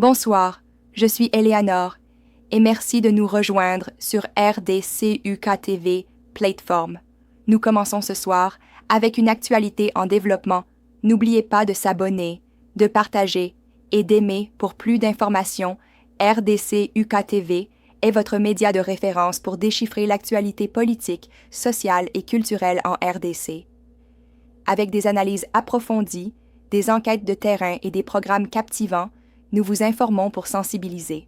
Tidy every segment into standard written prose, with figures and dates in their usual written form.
Bonsoir, je suis Eleanor et merci de nous rejoindre sur RDCUK-TV Plateforme. Nous commençons ce soir avec une actualité en développement. N'oubliez pas de s'abonner, de partager et d'aimer pour plus d'informations. RDCUK-TV est votre média de référence pour déchiffrer l'actualité politique, sociale et culturelle en RDC. Avec des analyses approfondies, des enquêtes de terrain et des programmes captivants, nous vous informons pour sensibiliser.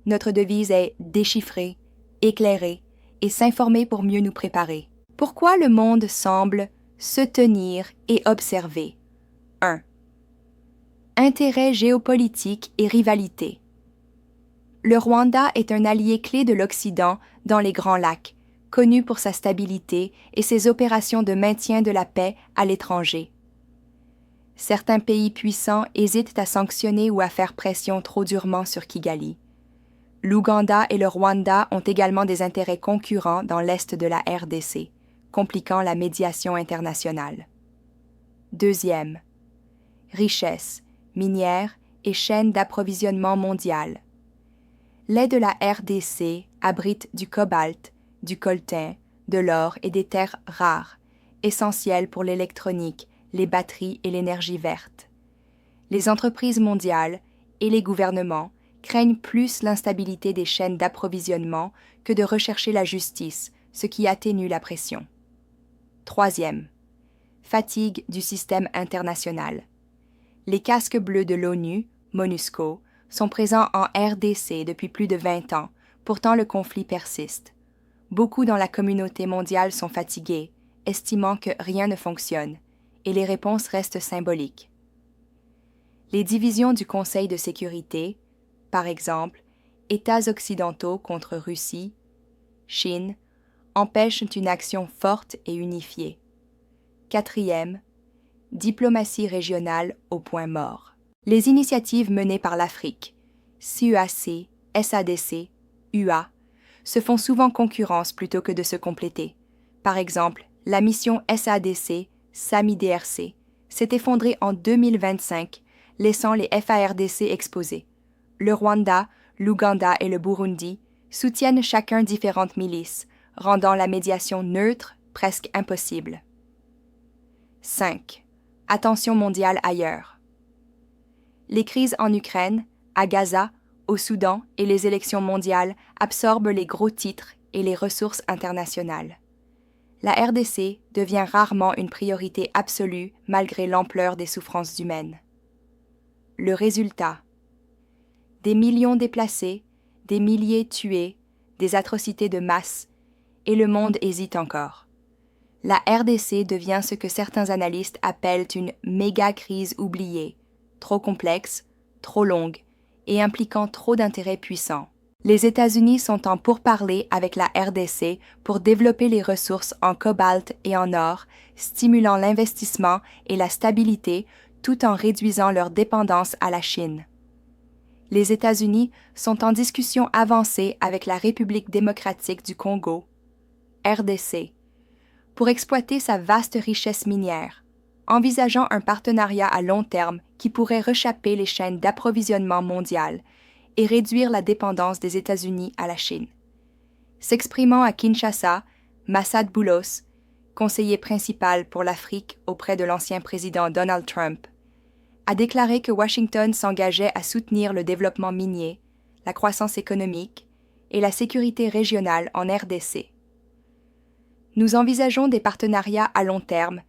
Notre devise est déchiffrer, éclairer et s'informer pour mieux nous préparer. Pourquoi le monde semble se tenir et observer? 1. Intérêt géopolitique et rivalité. Le Rwanda est un allié clé de l'Occident dans les Grands Lacs, connu pour sa stabilité et ses opérations de maintien de la paix à l'étranger. Certains pays puissants hésitent à sanctionner ou à faire pression trop durement sur Kigali. L'Ouganda et le Rwanda ont également des intérêts concurrents dans l'est de la RDC, compliquant la médiation internationale. 2. Richesse, minière et chaîne d'approvisionnement mondiale. Lait de la RDC abrite du cobalt, du coltan, de l'or et des terres rares, essentielles pour l'électronique, les batteries et l'énergie verte. Les entreprises mondiales et les gouvernements craignent plus l'instabilité des chaînes d'approvisionnement que de rechercher la justice, ce qui atténue la pression. 3. Fatigue du système international. Les casques bleus de l'ONU, MONUSCO, sont présents en RDC depuis plus de 20 ans, pourtant le conflit persiste. Beaucoup dans la communauté mondiale sont fatigués, estimant que rien ne fonctionne, et les réponses restent symboliques. Les divisions du Conseil de sécurité, par exemple, États occidentaux contre Russie, Chine, empêchent une action forte et unifiée. 4. Diplomatie régionale au point mort. Les initiatives menées par l'Afrique, CEAC, SADC, UA, se font souvent concurrence plutôt que de se compléter. Par exemple, la mission SADC SAMI-DRC, s'est effondrée en 2025, laissant les FARDC exposés. Le Rwanda, l'Ouganda et le Burundi soutiennent chacun différentes milices, rendant la médiation neutre presque impossible. 5. Attention mondiale ailleurs. Les crises en Ukraine, à Gaza, au Soudan et les élections mondiales absorbent les gros titres et les ressources internationales. La RDC devient rarement une priorité absolue malgré l'ampleur des souffrances humaines. Le résultat: des millions déplacés, des milliers tués, des atrocités de masse, et le monde hésite encore. La RDC devient ce que certains analystes appellent une méga-crise oubliée, trop complexe, trop longue et impliquant trop d'intérêts puissants. Les États-Unis sont en pourparlers avec la RDC pour développer les ressources en cobalt et en or, stimulant l'investissement et la stabilité tout en réduisant leur dépendance à la Chine. Les États-Unis sont en discussion avancée avec la République démocratique du Congo, RDC, pour exploiter sa vaste richesse minière, envisageant un partenariat à long terme qui pourrait rechapper les chaînes d'approvisionnement mondiales et réduire la dépendance des États-Unis à la Chine. S'exprimant à Kinshasa, Massad Boulos, conseiller principal pour l'Afrique auprès de l'ancien président Donald Trump, a déclaré que Washington s'engageait à soutenir le développement minier, la croissance économique et la sécurité régionale en RDC. Nous envisageons des partenariats à long terme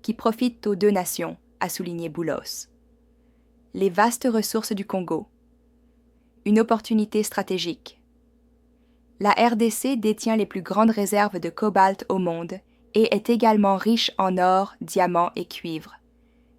qui profitent aux deux nations, a souligné Boulos. Les vastes ressources du Congo. Une opportunité stratégique. La RDC détient les plus grandes réserves de cobalt au monde et est également riche en or, diamants et cuivre,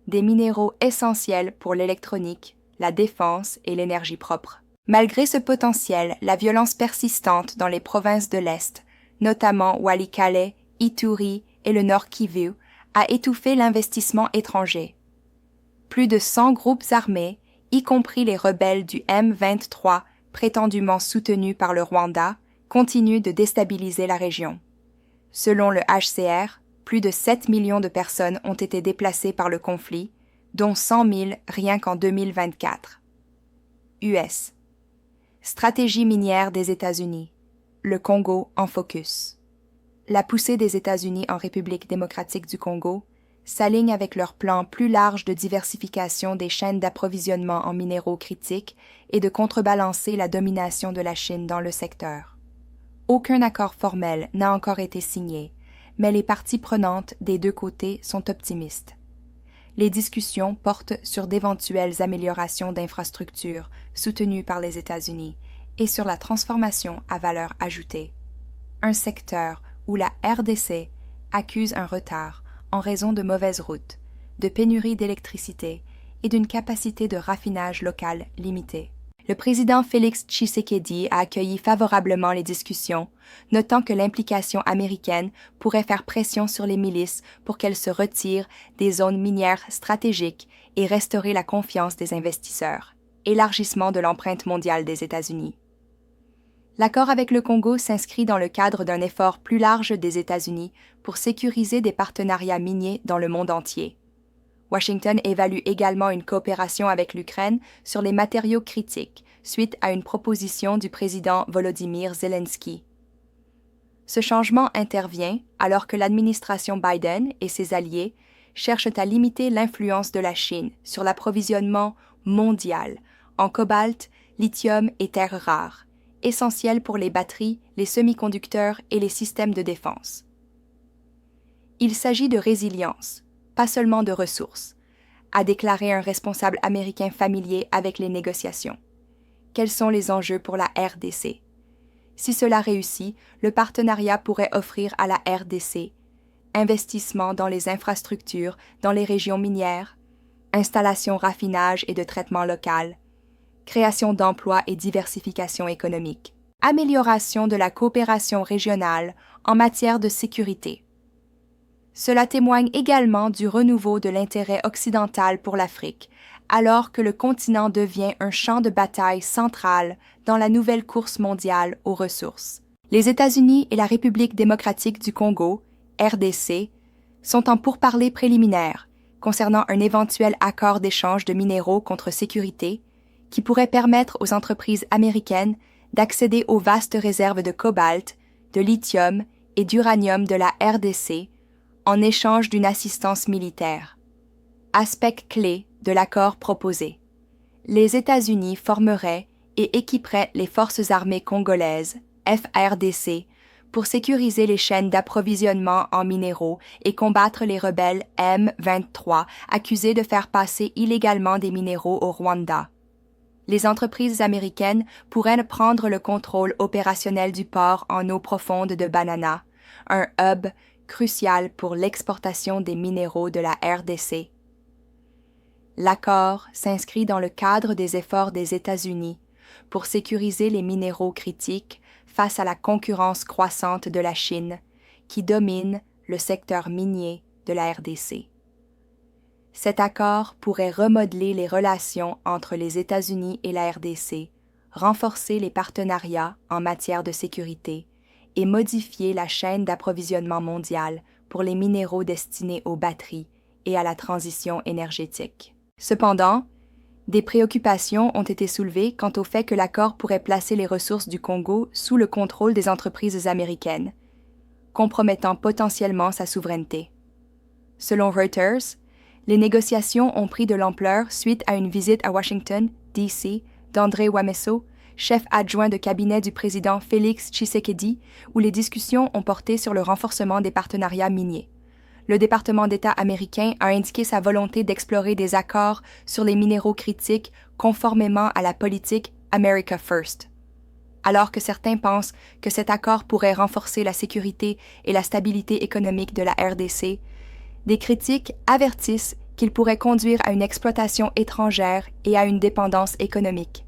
des minéraux essentiels pour l'électronique, la défense et l'énergie propre. Malgré ce potentiel, la violence persistante dans les provinces de l'Est, notamment Walikale, Ituri et le Nord Kivu, a étouffé l'investissement étranger. Plus de 100 groupes armés, y compris les rebelles du M23, prétendument soutenus par le Rwanda, continuent de déstabiliser la région. Selon le HCR, plus de 7 millions de personnes ont été déplacées par le conflit, dont 100 000 rien qu'en 2024. US. Stratégie minière des États-Unis. Le Congo en focus. La poussée des États-Unis en République démocratique du Congo s'aligne avec leur plan plus large de diversification des chaînes d'approvisionnement en minéraux critiques et de contrebalancer la domination de la Chine dans le secteur. Aucun accord formel n'a encore été signé, mais les parties prenantes des deux côtés sont optimistes. Les discussions portent sur d'éventuelles améliorations d'infrastructures soutenues par les États-Unis et sur la transformation à valeur ajoutée, un secteur où la RDC accuse un retard en raison de mauvaises routes, de pénurie d'électricité et d'une capacité de raffinage local limitée. Le président Félix Tshisekedi a accueilli favorablement les discussions, notant que l'implication américaine pourrait faire pression sur les milices pour qu'elles se retirent des zones minières stratégiques et restaurer la confiance des investisseurs. Élargissement de l'empreinte mondiale des États-Unis. L'accord avec le Congo s'inscrit dans le cadre d'un effort plus large des États-Unis pour sécuriser des partenariats miniers dans le monde entier. Washington évalue également une coopération avec l'Ukraine sur les matériaux critiques, suite à une proposition du président Volodymyr Zelensky. Ce changement intervient alors que l'administration Biden et ses alliés cherchent à limiter l'influence de la Chine sur l'approvisionnement mondial en cobalt, lithium et terres rares, essentiels pour les batteries, les semi-conducteurs et les systèmes de défense. Il s'agit de résilience, pas seulement de ressources, a déclaré un responsable américain familier avec les négociations. Quels sont les enjeux pour la RDC? Si cela réussit, le partenariat pourrait offrir à la RDC investissement dans les infrastructures dans les régions minières, installation raffinage et de traitement local, création d'emplois et diversification économique, amélioration de la coopération régionale en matière de sécurité. Cela témoigne également du renouveau de l'intérêt occidental pour l'Afrique, alors que le continent devient un champ de bataille central dans la nouvelle course mondiale aux ressources. Les États-Unis et la République démocratique du Congo, RDC, sont en pourparlers préliminaires concernant un éventuel accord d'échange de minéraux contre sécurité qui pourrait permettre aux entreprises américaines d'accéder aux vastes réserves de cobalt, de lithium et d'uranium de la RDC en échange d'une assistance militaire. Aspect clé de l'accord proposé. Les États-Unis formeraient et équiperaient les forces armées congolaises, FARDC, pour sécuriser les chaînes d'approvisionnement en minéraux et combattre les rebelles M23 accusés de faire passer illégalement des minéraux au Rwanda. Les entreprises américaines pourraient prendre le contrôle opérationnel du port en eau profonde de Banana, un hub crucial pour l'exportation des minéraux de la RDC. L'accord s'inscrit dans le cadre des efforts des États-Unis pour sécuriser les minéraux critiques face à la concurrence croissante de la Chine, qui domine le secteur minier de la RDC. Cet accord pourrait remodeler les relations entre les États-Unis et la RDC, renforcer les partenariats en matière de sécurité et modifier la chaîne d'approvisionnement mondiale pour les minéraux destinés aux batteries et à la transition énergétique. Cependant, des préoccupations ont été soulevées quant au fait que l'accord pourrait placer les ressources du Congo sous le contrôle des entreprises américaines, compromettant potentiellement sa souveraineté. Selon Reuters, les négociations ont pris de l'ampleur suite à une visite à Washington, D.C., d'André Wameso, chef adjoint de cabinet du président Félix Tshisekedi, où les discussions ont porté sur le renforcement des partenariats miniers. Le département d'État américain a indiqué sa volonté d'explorer des accords sur les minéraux critiques conformément à la politique America First. Alors que certains pensent que cet accord pourrait renforcer la sécurité et la stabilité économique de la RDC, des critiques avertissent qu'il pourrait conduire à une exploitation étrangère et à une dépendance économique.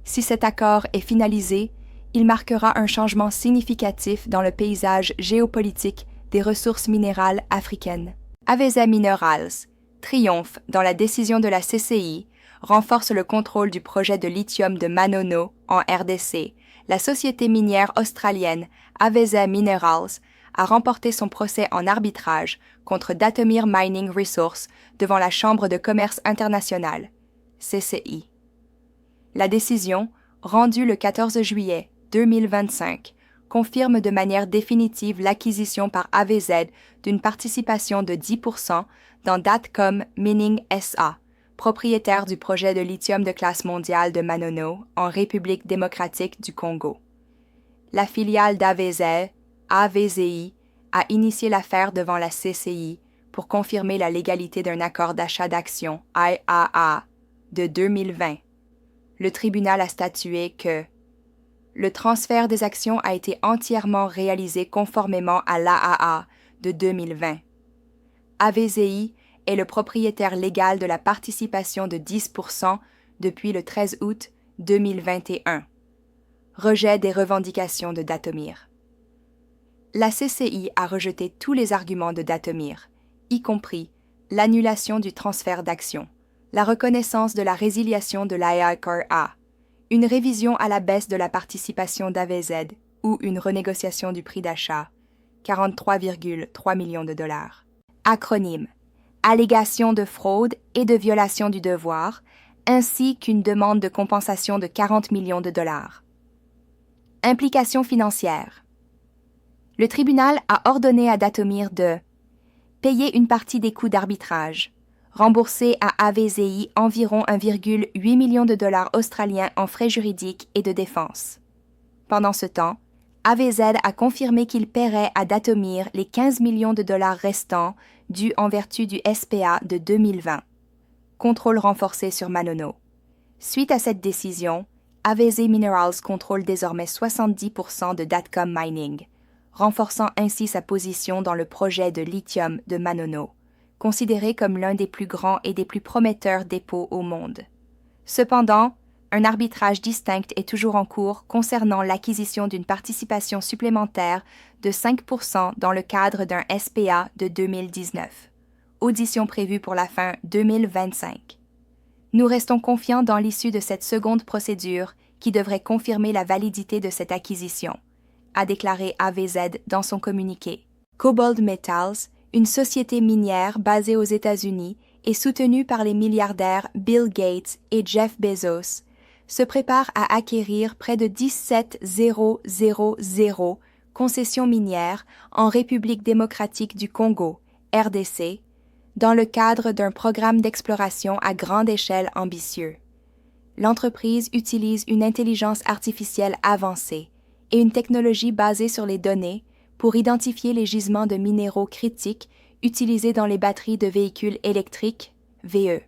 Si cet accord est finalisé, il marquera un changement significatif dans le paysage géopolitique des ressources minérales africaines. Avesa Minerals triomphe dans la décision de la CCI, renforce le contrôle du projet de lithium de Manono en RDC. La société minière australienne Avesa Minerals a remporté son procès en arbitrage contre Datomir Mining Resources devant la Chambre de commerce internationale, CCI. La décision, rendue le 14 juillet 2025, confirme de manière définitive l'acquisition par AVZ d'une participation de 10% dans Datcom Mining SA, propriétaire du projet de lithium de classe mondiale de Manono en République démocratique du Congo. La filiale d'AVZ, AVZI, a initié l'affaire devant la CCI pour confirmer la légalité d'un accord d'achat d'actions IAA de 2020. Le tribunal a statué que le transfert des actions a été entièrement réalisé conformément à l'AAA de 2020. AVZI est le propriétaire légal de la participation de 10% depuis le 13 août 2021. Rejet des revendications de Datomir. La CCI a rejeté tous les arguments de Datomir, y compris l'annulation du transfert d'actions, la reconnaissance de la résiliation de l'IACRA, une révision à la baisse de la participation d'AVZ ou une renégociation du prix d'achat, 43,3 millions de dollars. Acronyme: allégation de fraude et de violation du devoir, ainsi qu'une demande de compensation de 40 millions de dollars. Implications financières. Le tribunal a ordonné à Datomir de payer une partie des coûts d'arbitrage, rembourser à AVZI environ 1,8 million de dollars australiens en frais juridiques et de défense. Pendant ce temps, AVZ a confirmé qu'il paierait à Datomir les 15 millions de dollars restants dus en vertu du SPA de 2020. Contrôle renforcé sur Manono. Suite à cette décision, AVZ Minerals contrôle désormais 70% de Datcom Mining, renforçant ainsi sa position dans le projet de lithium de Manono, considéré comme l'un des plus grands et des plus prometteurs dépôts au monde. Cependant, un arbitrage distinct est toujours en cours concernant l'acquisition d'une participation supplémentaire de 5% dans le cadre d'un SPA de 2019. Audition prévue pour la fin 2025. Nous restons confiants dans l'issue de cette seconde procédure qui devrait confirmer la validité de cette acquisition, a déclaré AVZ dans son communiqué. Cobalt Metals, une société minière basée aux États-Unis et soutenue par les milliardaires Bill Gates et Jeff Bezos, se prépare à acquérir près de 17,000 concessions minières en République démocratique du Congo, RDC, dans le cadre d'un programme d'exploration à grande échelle ambitieux. L'entreprise utilise une intelligence artificielle avancée et une technologie basée sur les données pour identifier les gisements de minéraux critiques utilisés dans les batteries de véhicules électriques, VE.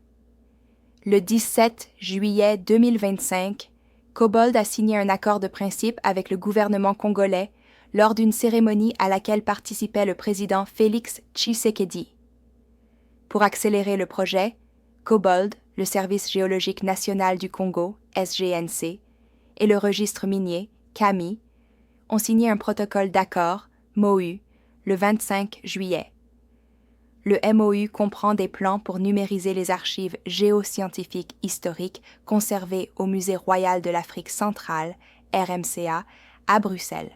Le 17 juillet 2025, Cobalt a signé un accord de principe avec le gouvernement congolais lors d'une cérémonie à laquelle participait le président Félix Tshisekedi. Pour accélérer le projet, Cobalt, le Service géologique national du Congo, SGNC, et le registre minier, CAMI, ont signé un protocole d'accord, MOU, le 25 juillet. Le MOU comprend des plans pour numériser les archives géoscientifiques historiques conservées au Musée royal de l'Afrique centrale, RMCA, à Bruxelles,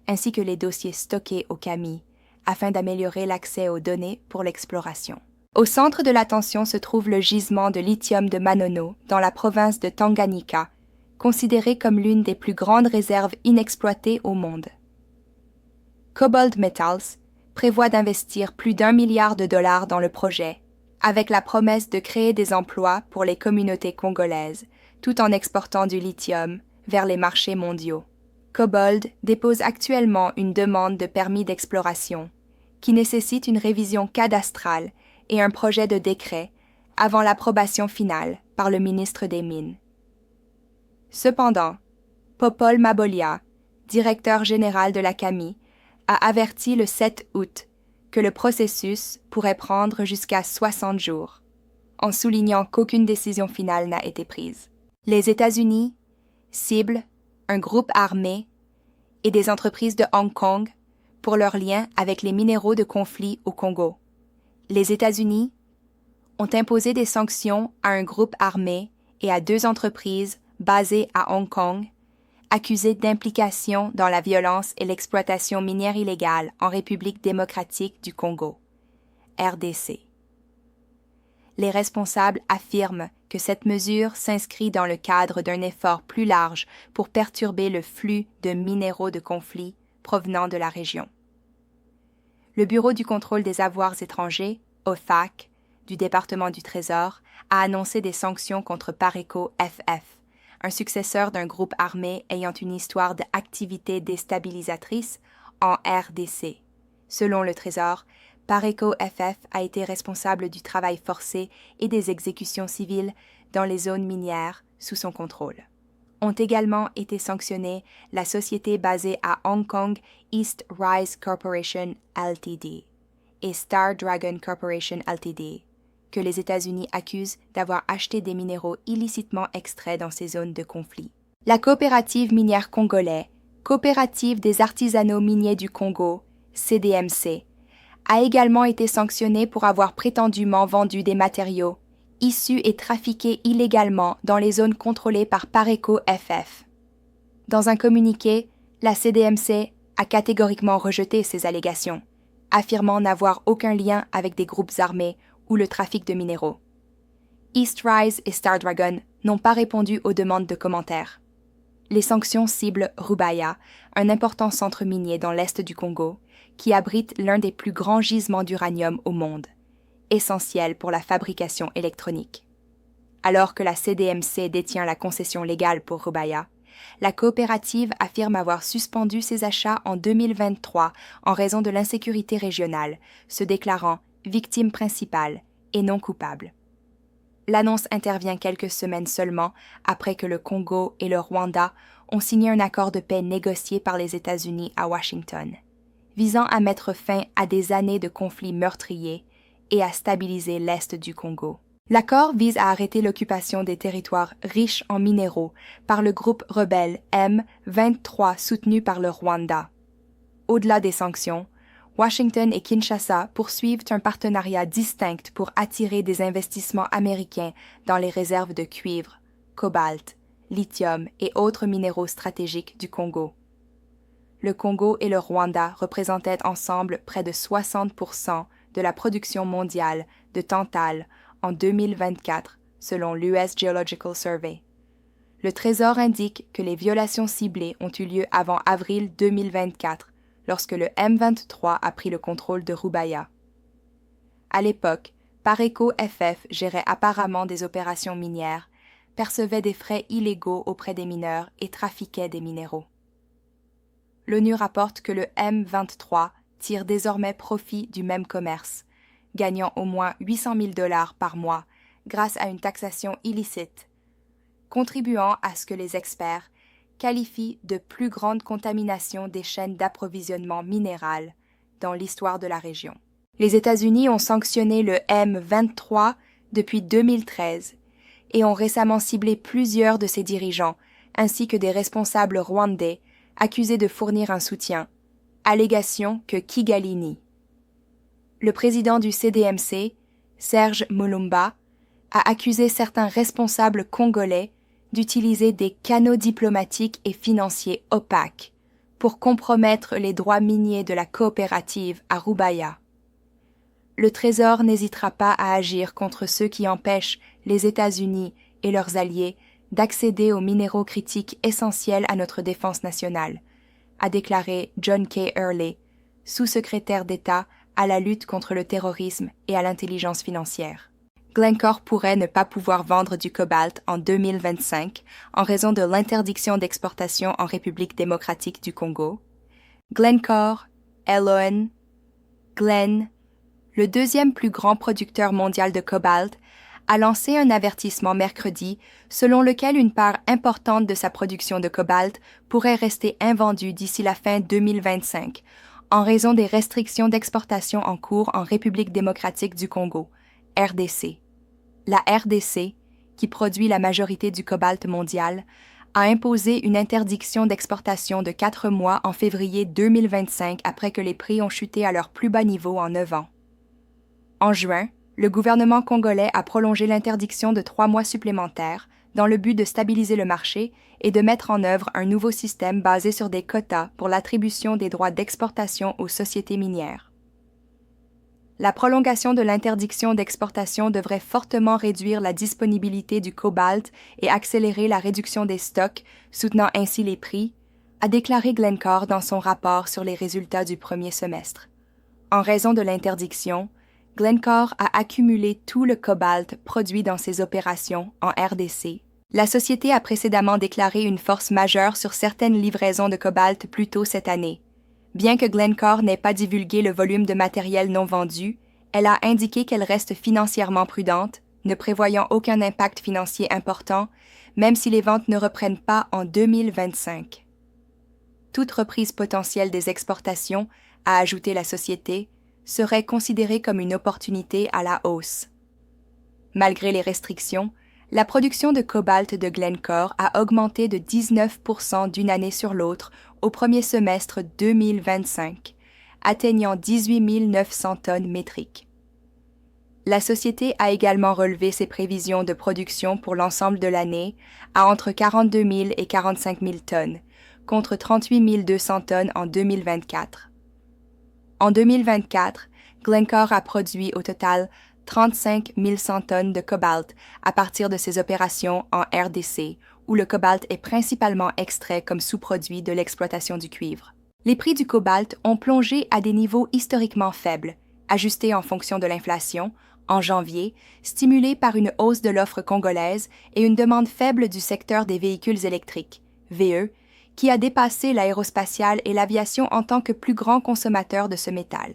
ainsi que les dossiers stockés au CAMI, afin d'améliorer l'accès aux données pour l'exploration. Au centre de l'attention se trouve le gisement de lithium de Manono, dans la province de Tanganyika, considéré comme l'une des plus grandes réserves inexploitées au monde. Cobalt Metals prévoit d'investir plus d'1 milliard de dollars dans le projet, avec la promesse de créer des emplois pour les communautés congolaises, tout en exportant du lithium vers les marchés mondiaux. Cobalt dépose actuellement une demande de permis d'exploration, qui nécessite une révision cadastrale et un projet de décret avant l'approbation finale par le ministre des Mines. Cependant, Popol Mabolia, directeur général de la CAMI, a averti le 7 août que le processus pourrait prendre jusqu'à 60 jours, en soulignant qu'aucune décision finale n'a été prise. Les États-Unis ciblent un groupe armé et des entreprises de Hong Kong pour leurs liens avec les minéraux de conflit au Congo. Les États-Unis ont imposé des sanctions à un groupe armé et à 2 entreprises basées à Hong Kong, accusées d'implication dans la violence et l'exploitation minière illégale en République démocratique du Congo, RDC. Les responsables affirment que cette mesure s'inscrit dans le cadre d'un effort plus large pour perturber le flux de minéraux de conflit provenant de la région. Le Bureau du contrôle des avoirs étrangers, OFAC, du département du Trésor, a annoncé des sanctions contre Pareco FF, un successeur d'un groupe armé ayant une histoire d'activités déstabilisatrices en RDC. Selon le Trésor, Pareco FF a été responsable du travail forcé et des exécutions civiles dans les zones minières sous son contrôle. Ont également été sanctionnés la société basée à Hong Kong East Rise Corporation Ltd. et Star Dragon Corporation Ltd., que les États-Unis accusent d'avoir acheté des minéraux illicitement extraits dans ces zones de conflit. La coopérative minière congolais, Coopérative des artisanaux miniers du Congo, CDMC, a également été sanctionnée pour avoir prétendument vendu des matériaux issus et trafiqués illégalement dans les zones contrôlées par Pareco FF. Dans un communiqué, la CDMC a catégoriquement rejeté ces allégations, affirmant n'avoir aucun lien avec des groupes armés ou le trafic de minéraux. East Rise et Star Dragon n'ont pas répondu aux demandes de commentaires. Les sanctions ciblent Rubaya, un important centre minier dans l'est du Congo, qui abrite l'un des plus grands gisements d'uranium au monde, essentiel pour la fabrication électronique. Alors que la CDMC détient la concession légale pour Rubaya, la coopérative affirme avoir suspendu ses achats en 2023 en raison de l'insécurité régionale, se déclarant victime principale et non coupable. L'annonce intervient quelques semaines seulement après que le Congo et le Rwanda ont signé un accord de paix négocié par les États-Unis à Washington, visant à mettre fin à des années de conflits meurtriers et à stabiliser l'est du Congo. L'accord vise à arrêter l'occupation des territoires riches en minéraux par le groupe rebelle M23 soutenu par le Rwanda. Au-delà des sanctions, Washington et Kinshasa poursuivent un partenariat distinct pour attirer des investissements américains dans les réserves de cuivre, cobalt, lithium et autres minéraux stratégiques du Congo. Le Congo et le Rwanda représentaient ensemble près de 60% de la production mondiale de tantal en 2024, selon l'US Geological Survey. Le Trésor indique que les violations ciblées ont eu lieu avant avril 2024, lorsque le M23 a pris le contrôle de Rubaya. À l'époque, Pareco FF gérait apparemment des opérations minières, percevait des frais illégaux auprès des mineurs et trafiquait des minéraux. L'ONU rapporte que le M23 tire désormais profit du même commerce, gagnant au moins 800 000 $ par mois grâce à une taxation illicite, contribuant à ce que les experts qualifient de plus grande contamination des chaînes d'approvisionnement minéral dans l'histoire de la région. Les États-Unis ont sanctionné le M23 depuis 2013 et ont récemment ciblé plusieurs de ses dirigeants ainsi que des responsables rwandais accusés de fournir un soutien, allégation que Kigali nie. Le président du CDMC, Serge Mulumba, a accusé certains responsables congolais d'utiliser des canaux diplomatiques et financiers opaques pour compromettre les droits miniers de la coopérative à Rubaya. Le Trésor n'hésitera pas à agir contre ceux qui empêchent les États-Unis et leurs alliés d'accéder aux minéraux critiques essentiels à notre défense nationale, a déclaré John K. Earley, sous-secrétaire d'État à la lutte contre le terrorisme et à l'intelligence financière. Glencore pourrait ne pas pouvoir vendre du cobalt en 2025 en raison de l'interdiction d'exportation en République démocratique du Congo. Glencore, Eloen, Glen, le deuxième plus grand producteur mondial de cobalt, a lancé un avertissement mercredi selon lequel une part importante de sa production de cobalt pourrait rester invendue d'ici la fin 2025 en raison des restrictions d'exportation en cours en République démocratique du Congo, RDC. La RDC, qui produit la majorité du cobalt mondial, a imposé une interdiction d'exportation de 4 mois en février 2025 après que les prix ont chuté à leur plus bas niveau en 9 ans. En juin, le gouvernement congolais a prolongé l'interdiction de 3 mois supplémentaires dans le but de stabiliser le marché et de mettre en œuvre un nouveau système basé sur des quotas pour l'attribution des droits d'exportation aux sociétés minières. la prolongation de l'interdiction d'exportation devrait fortement réduire la disponibilité du cobalt et accélérer la réduction des stocks, soutenant ainsi les prix, a déclaré Glencore dans son rapport sur les résultats du premier semestre. En raison de l'interdiction, Glencore a accumulé tout le cobalt produit dans ses opérations en RDC. La société a précédemment déclaré une force majeure sur certaines livraisons de cobalt plus tôt cette année. Bien que Glencore n'ait pas divulgué le volume de matériel non vendu, elle a indiqué qu'elle reste financièrement prudente, ne prévoyant aucun impact financier important, même si les ventes ne reprennent pas en 2025. Toute reprise potentielle des exportations, a ajouté la société, serait considérée comme une opportunité à la hausse. Malgré les restrictions, la production de cobalt de Glencore a augmenté de 19% d'une année sur l'autre au premier semestre 2025, atteignant 18 900 tonnes métriques. La société a également relevé ses prévisions de production pour l'ensemble de l'année à entre 42 000 et 45 000 tonnes, contre 38 200 tonnes en 2024. En 2024, Glencore a produit au total 35 100 tonnes de cobalt à partir de ses opérations en RDC, où le cobalt est principalement extrait comme sous-produit de l'exploitation du cuivre. Les prix du cobalt ont plongé à des niveaux historiquement faibles, ajustés en fonction de l'inflation, en janvier, stimulés par une hausse de l'offre congolaise et une demande faible du secteur des véhicules électriques, VE, qui a dépassé l'aérospatiale et l'aviation en tant que plus grands consommateurs de ce métal.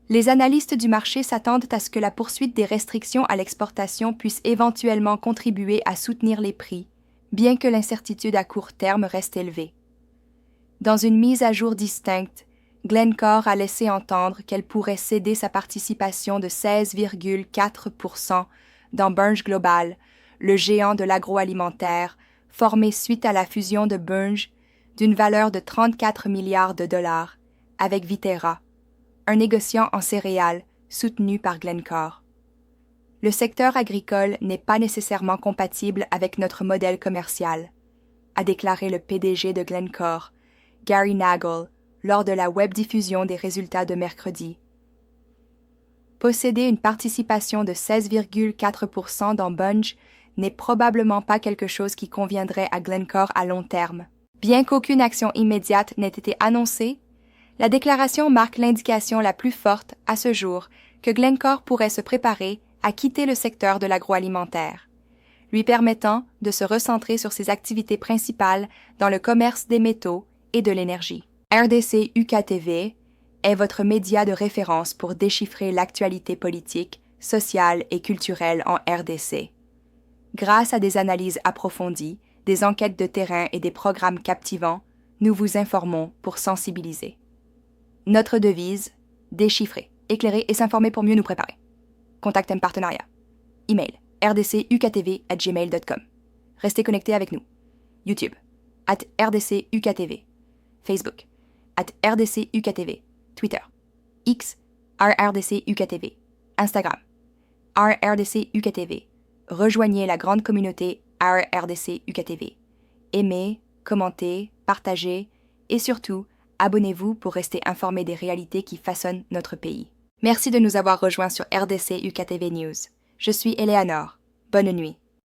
Les analystes du marché s'attendent à ce que la poursuite des restrictions à l'exportation puisse éventuellement contribuer à soutenir les prix, bien que l'incertitude à court terme reste élevée. Dans une mise à jour distincte, Glencore a laissé entendre qu'elle pourrait céder sa participation de 16,4% dans Bunge Global, le géant de l'agroalimentaire, formé suite à la fusion de Bunge, d'une valeur de 34 milliards de dollars, avec Viterra, un négociant en céréales soutenu par Glencore. Le secteur agricole n'est pas nécessairement compatible avec notre modèle commercial, a déclaré le PDG de Glencore, Gary Nagle, lors de la webdiffusion des résultats de mercredi. Posséder une participation de 16,4% dans Bunge n'est probablement pas quelque chose qui conviendrait à Glencore à long terme. Bien qu'aucune action immédiate n'ait été annoncée, la déclaration marque l'indication la plus forte, à ce jour, que Glencore pourrait se préparer à quitter le secteur de l'agroalimentaire, lui permettant de se recentrer sur ses activités principales dans le commerce des métaux et de l'énergie. RDC UKTV est votre média de référence pour déchiffrer l'actualité politique, sociale et culturelle en RDC. Grâce à des analyses approfondies, des enquêtes de terrain et des programmes captivants, nous vous informons pour sensibiliser. Notre devise, déchiffrer, éclairer et s'informer pour mieux nous préparer. Contact M Partenariat. Email, rdcuktv@gmail.com. Restez connectés avec nous. YouTube, @rdcuktv. Facebook, @rdcuktv. Twitter, X, @rdcuktv. Instagram, @rdcuktv. Rejoignez la grande communauté RDC UKTV. Aimez, commentez, partagez et surtout, abonnez-vous pour rester informé des réalités qui façonnent notre pays. Merci de nous avoir rejoints sur RDC UKTV News. Je suis Eleanor. Bonne nuit.